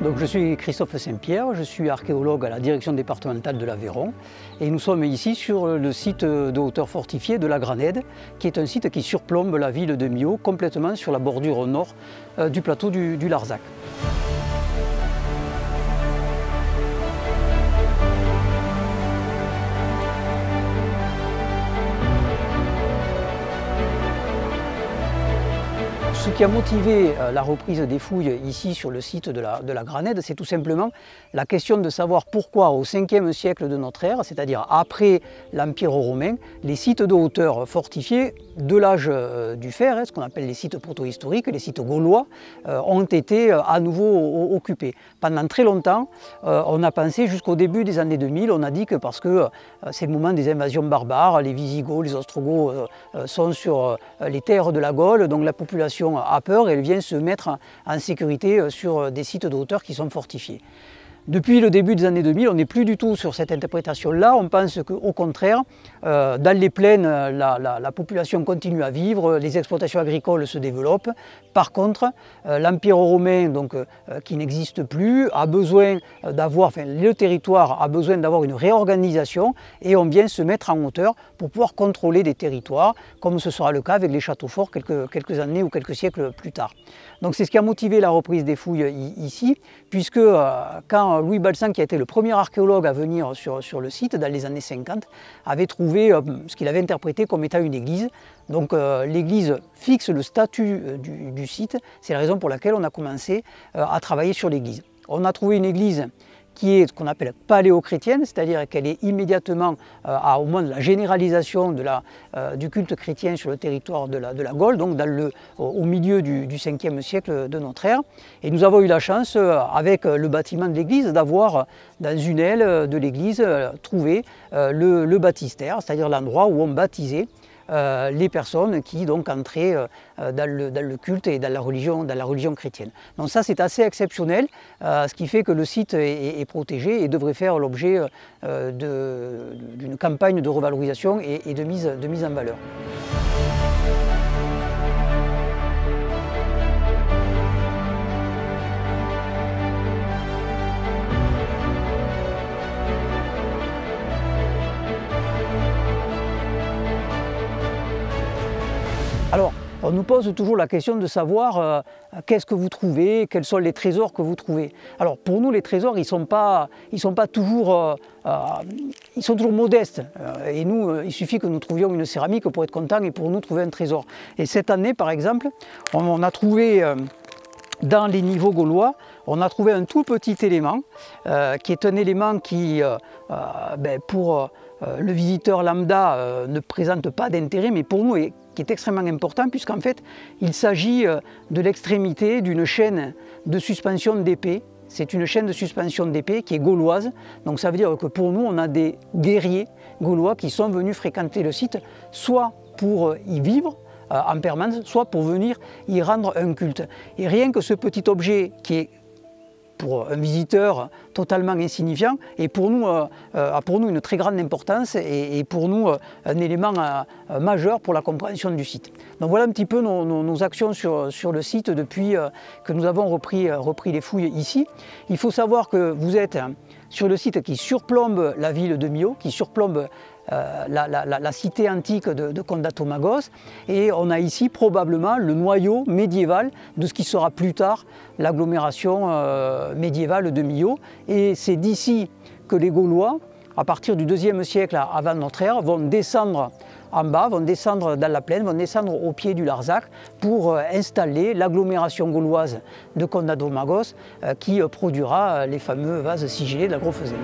Donc, je suis Christophe Saint-Pierre, je suis archéologue à la direction départementale de l'Aveyron et nous sommes ici sur le site de hauteur fortifiée de la Granède, qui est un site qui surplombe la ville de Millau complètement sur la bordure nord du plateau du Larzac. Ce qui a motivé la reprise des fouilles ici sur le site de la Granède, c'est tout simplement la question de savoir pourquoi au 5e siècle de notre ère, c'est-à-dire après l'Empire romain, les sites de hauteur fortifiés de l'âge du fer, ce qu'on appelle les sites protohistoriques, les sites gaulois, ont été à nouveau occupés. Pendant très longtemps, on a pensé jusqu'au début des années 2000, on a dit que parce que c'est le moment des invasions barbares, les Visigoths, les Ostrogoths sont sur les terres de la Gaule, donc la population a peur et elle vient se mettre en sécurité sur des sites de hauteur qui sont fortifiés. Depuis le début des années 2000, on n'est plus du tout sur cette interprétation-là. On pense qu'au contraire, dans les plaines, la population continue à vivre, les exploitations agricoles se développent. Par contre, l'Empire romain, qui n'existe plus, a besoin d'avoir, le territoire a besoin d'avoir une réorganisation et on vient se mettre en hauteur pour pouvoir contrôler des territoires, comme ce sera le cas avec les châteaux forts quelques années ou quelques siècles plus tard. Donc c'est ce qui a motivé la reprise des fouilles ici, puisque quand Louis Balsan, qui a été le premier archéologue à venir sur le site dans les années 50, avait trouvé ce qu'il avait interprété comme étant une église. Donc l'église fixe le statut du site, c'est la raison pour laquelle on a commencé à travailler sur l'église. On a trouvé une église qui est ce qu'on appelle paléo-chrétienne, c'est-à-dire qu'elle est immédiatement au moment de la généralisation du culte chrétien sur le territoire de la Gaule, donc au milieu du 5e siècle de notre ère. Et nous avons eu la chance, avec le bâtiment de l'église, d'avoir dans une aile de l'église trouvé le baptistère, c'est-à-dire l'endroit où on baptisait les personnes qui donc entraient dans le culte et dans la religion chrétienne. Donc ça c'est assez exceptionnel, ce qui fait que le site est protégé et devrait faire l'objet d'une campagne de revalorisation et de mise en valeur. Alors, on nous pose toujours la question de savoir qu'est-ce que vous trouvez, quels sont les trésors que vous trouvez. Alors pour nous, les trésors, ils sont toujours modestes. Et nous, il suffit que nous trouvions une céramique pour être contents et pour nous trouver un trésor. Et cette année, par exemple, on a trouvé dans les niveaux gaulois, on a trouvé un tout petit élément, qui est un élément qui, pour le visiteur lambda, ne présente pas d'intérêt, mais pour nous, qui est extrêmement important, puisqu'en fait, il s'agit de l'extrémité d'une chaîne de suspension d'épée. C'est une chaîne de suspension d'épée qui est gauloise, donc ça veut dire que pour nous, on a des guerriers gaulois qui sont venus fréquenter le site, soit pour y vivre, en permanence, soit pour venir y rendre un culte. Et rien que ce petit objet qui est pour un visiteur totalement insignifiant et pour nous a pour nous une très grande importance et pour nous un élément majeur pour la compréhension du site. Donc voilà un petit peu nos actions sur le site depuis que nous avons repris les fouilles ici. Il faut savoir que vous êtes sur le site qui surplombe la ville de Millau, qui surplombe la cité antique de Kondatomagos, et on a ici probablement le noyau médiéval de ce qui sera plus tard l'agglomération médiévale de Millau. Et c'est d'ici que les Gaulois, à partir du 2e siècle avant notre ère, vont descendre en bas, vont descendre dans la plaine, vont descendre au pied du Larzac pour installer l'agglomération gauloise de Kondatomagos qui produira les fameux vases sigillés de la Grofesenque.